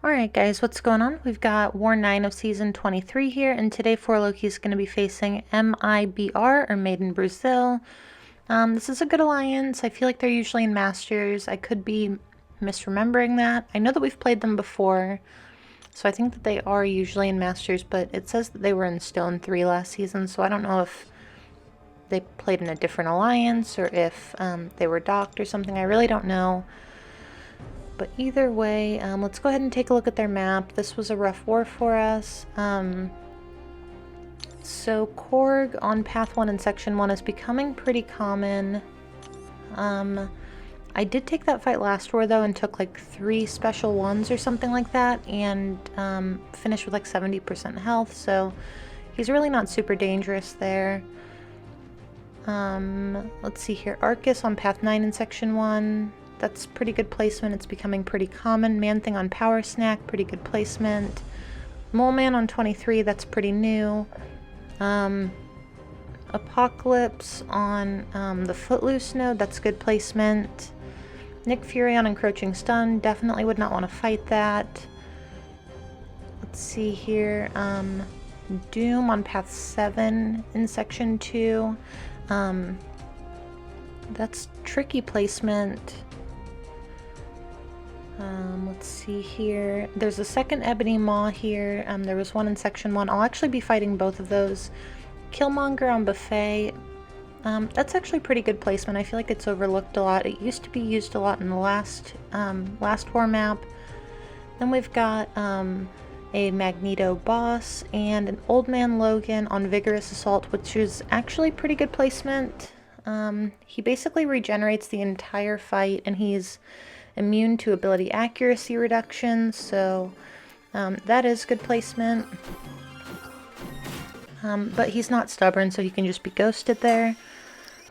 Alright guys, what's going on? We've got War 9 of Season 23 here, and today 4Loki is going to be facing MIBR, or Made in Brazil. This is a good alliance. I feel like they're usually in Masters. I could be misremembering that. I know that we've played them before, so I think that they are usually in Masters, but it says that they were in Stone 3 last season, so I don't know if they played in a different alliance or if they were docked or something. I really don't know. But either way, let's go ahead and take a look at their map. This was a rough war for us. So Korg on Path 1 and Section 1 is becoming pretty common. I did take that fight last war though and took like 3 special ones or something like that, and finished with like 70% health, so he's really not super dangerous there. Let's see here. Arcus on Path 9 in Section 1. That's pretty good placement. It's becoming pretty common. Man-Thing on Power Snack, pretty good placement. Mole Man on 23, that's pretty new. Apocalypse on the Footloose node, that's good placement. Nick Fury on Encroaching Stun, definitely would not want to fight that. Let's see here. Doom on Path 7 in Section 2. That's tricky placement. Let's see here. There's a second Ebony Maw here. There was one in Section 1. I'll actually be fighting both of those. Killmonger on Buffet. That's actually pretty good placement. I feel like it's overlooked a lot. It used to be used a lot in the last war map. Then we've got a Magneto boss and an Old Man Logan on Vigorous Assault, which is actually pretty good placement. He basically regenerates the entire fight, and he's immune to ability accuracy reduction, so that is good placement. But he's not stubborn, so he can just be ghosted there.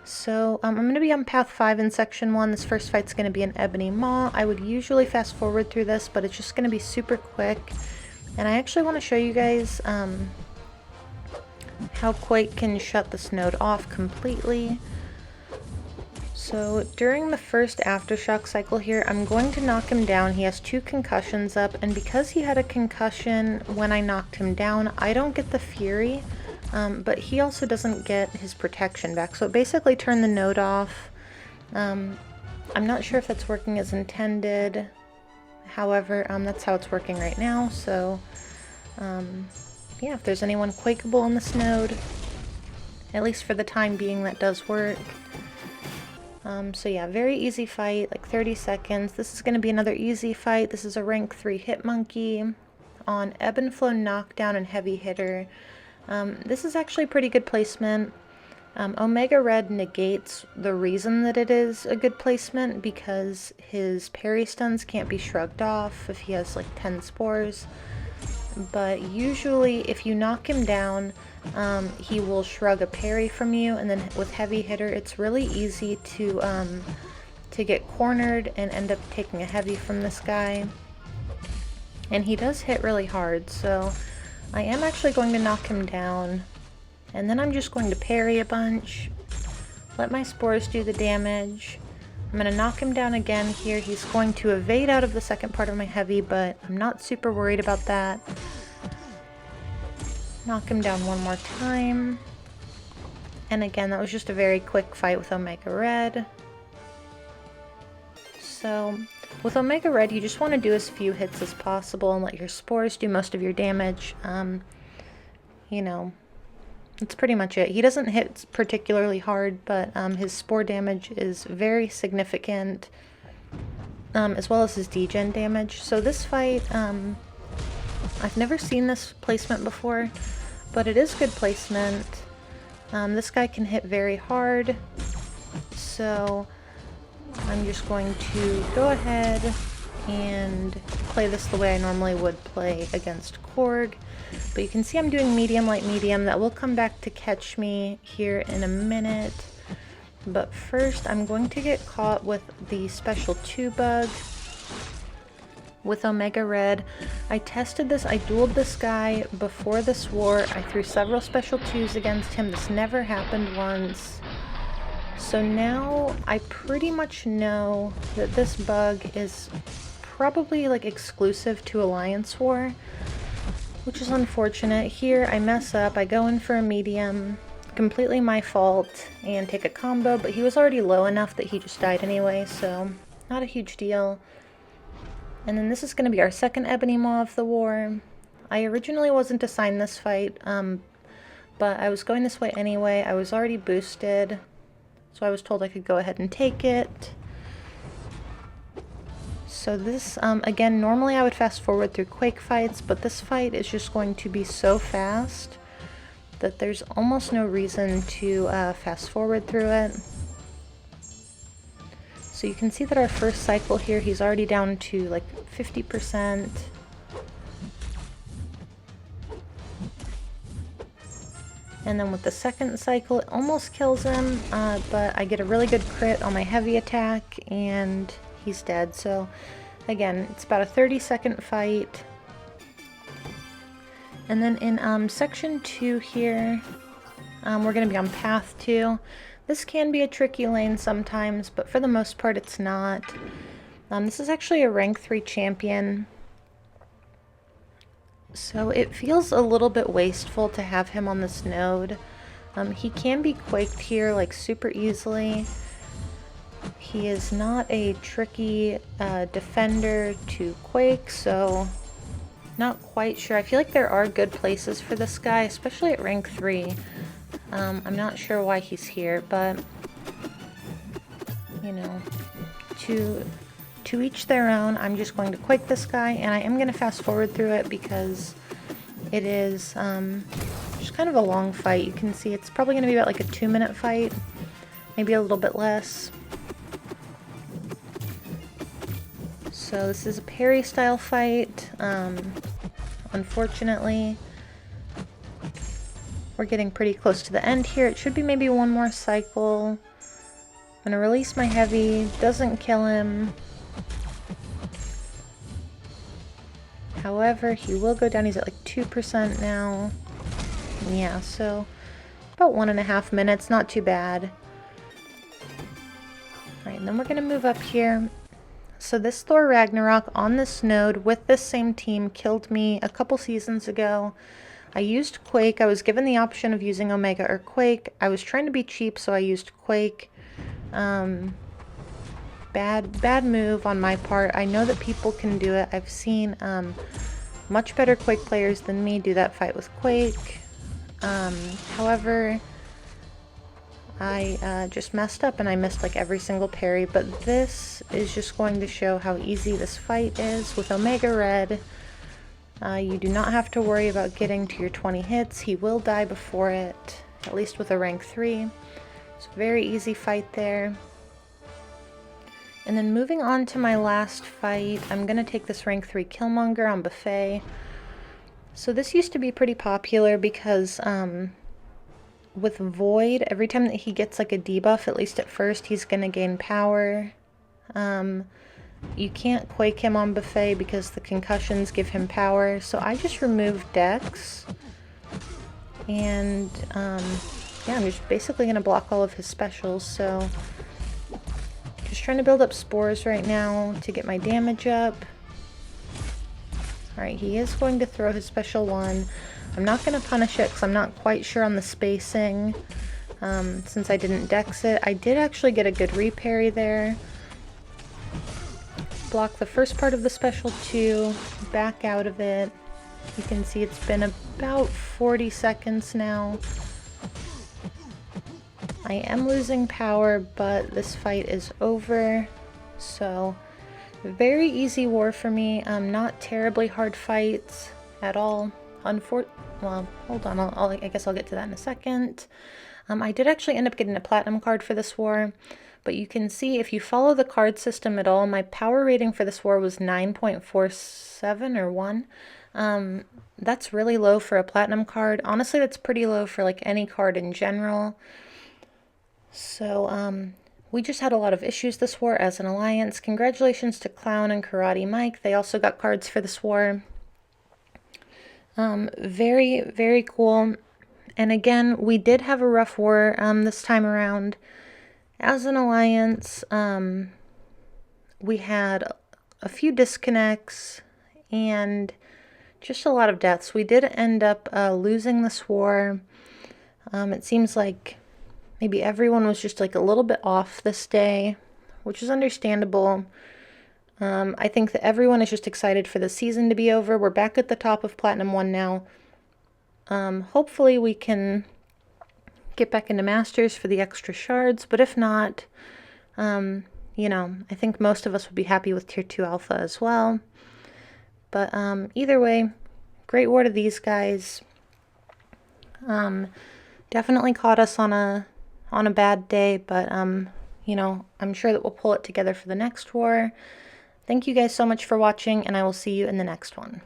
So I'm going to be on Path 5 in Section 1. This first fight's going to be an Ebony Maw. I would usually fast forward through this, but it's just going to be super quick. And I actually want to show you guys how Quake can shut this node off completely. So during the first Aftershock cycle here, I'm going to knock him down. He has 2 concussions up, and because he had a concussion when I knocked him down, I don't get the Fury, but he also doesn't get his protection back. So it basically turned the node off. I'm not sure if that's working as intended. However, that's how it's working right now. So yeah, if there's anyone Quakeable on this node, at least for the time being, that does work. So yeah, very easy fight, like 30 seconds. This is going to be another easy fight. This is a rank 3 hit monkey on Ebb and Flow Knockdown and Heavy Hitter. This is actually pretty good placement. Omega Red negates the reason that it is a good placement, because his parry stuns can't be shrugged off if he has like 10 spores. But usually if you knock him down, he will shrug a parry from you, and then with Heavy Hitter it's really easy to get cornered and end up taking a heavy from this guy. And he does hit really hard, so I am actually going to knock him down, and then I'm just going to parry a bunch, let my spores do the damage. I'm going to knock him down again here. He's going to evade out of the second part of my heavy, but I'm not super worried about that. Knock him down one more time. And again, that was just a very quick fight with Omega Red. So with Omega Red, you just want to do as few hits as possible and let your spores do most of your damage. You know, that's pretty much it. He doesn't hit particularly hard, but his spore damage is very significant, as well as his degen damage. So this fight, I've never seen this placement before, but it is good placement. This guy can hit very hard, so I'm just going to go ahead and play this the way I normally would play against Korg. But you can see I'm doing medium, light, medium. That will come back to catch me here in a minute. But first, I'm going to get caught with the Special 2 bug with Omega Red. I tested this, I dueled this guy before this war. I threw several Special 2s against him. This never happened once. So now I pretty much know that this bug is probably like exclusive to Alliance War, which is unfortunate. Here I mess up, I go in for a medium, completely my fault, and take a combo, but he was already low enough that he just died anyway, so not a huge deal. And then this is going to be our second Ebony Maw of the war. I originally wasn't assigned this fight, but I was going this way anyway. I was already boosted, so I was told I could go ahead and take it. So this, again, normally I would fast forward through Quake fights, but this fight is just going to be so fast that there's almost no reason to fast forward through it. So you can see that our first cycle here, he's already down to like 50%. And then with the second cycle, it almost kills him, but I get a really good crit on my heavy attack, and he's dead. So again, it's about a 30-second fight. And then in section 2 here, we're going to be on path 2. This can be a tricky lane sometimes, but for the most part it's not. This is actually a rank 3 champion, so it feels a little bit wasteful to have him on this node. He can be quaked here like super easily. He is not a tricky defender to quake, so not quite sure. I feel like there are good places for this guy, especially at rank 3. I'm not sure why he's here, but you know, to each their own. I'm just going to quake this guy, and I am going to fast forward through it because it is just kind of a long fight. You can see it's probably going to be about like a 2-minute fight, maybe a little bit less. So this is a parry style fight. Unfortunately, we're getting pretty close to the end here. It should be maybe one more cycle. I'm gonna release my heavy, doesn't kill him. However, he will go down. He's at like 2% now. Yeah, so about 1.5 minutes, not too bad. Alright, and then we're gonna move up here. So this Thor Ragnarok on this node with this same team killed me a couple seasons ago. I used Quake. I was given the option of using Omega or Quake. I was trying to be cheap, so I used Quake. Bad move on my part. I know that people can do it. I've seen much better Quake players than me do that fight with Quake. However, I just messed up and I missed like every single parry, but this is just going to show how easy this fight is. With Omega Red, you do not have to worry about getting to your 20 hits. He will die before it, at least with a rank 3. It's a very easy fight there. And then moving on to my last fight, I'm going to take this rank 3 Killmonger on Buffet. So this used to be pretty popular because with Void, every time that he gets like a debuff, at least at first, he's going to gain power. You can't quake him on Buffet because the concussions give him power, so I just removed Dex. And yeah, I'm just basically going to block all of his specials, so just trying to build up spores right now to get my damage up. Alright, he is going to throw his special one. I'm not going to punish it because I'm not quite sure on the spacing since I didn't Dex it. I did actually get a good reparry there. Block the first part of the special 2, back out of it. You can see it's been about 40 seconds now. I am losing power, but this fight is over. So, very easy war for me. Not terribly hard fights at all. Well, hold on, I guess I'll get to that in a second. I did actually end up getting a platinum card for this war, but you can see if you follow the card system at all, my power rating for this war was 9.47 or 1. That's really low for a platinum card. Honestly, that's pretty low for like any card in general. So, we just had a lot of issues this war as an alliance. Congratulations to Clown and Karate Mike. They also got cards for this war. Very, very cool. And again, we did have a rough war this time around. As an alliance, we had a few disconnects, and just a lot of deaths. We did end up losing this war. It seems like maybe everyone was just like a little bit off this day, which is understandable. I think that everyone is just excited for the season to be over. We're back at the top of Platinum 1 now. Hopefully we can get back into Masters for the extra shards, but if not, you know, I think most of us would be happy with Tier 2 Alpha as well. But either way, great war to these guys. Definitely caught us on a bad day, but you know, I'm sure that we'll pull it together for the next war. Thank you guys so much for watching, and I will see you in the next one.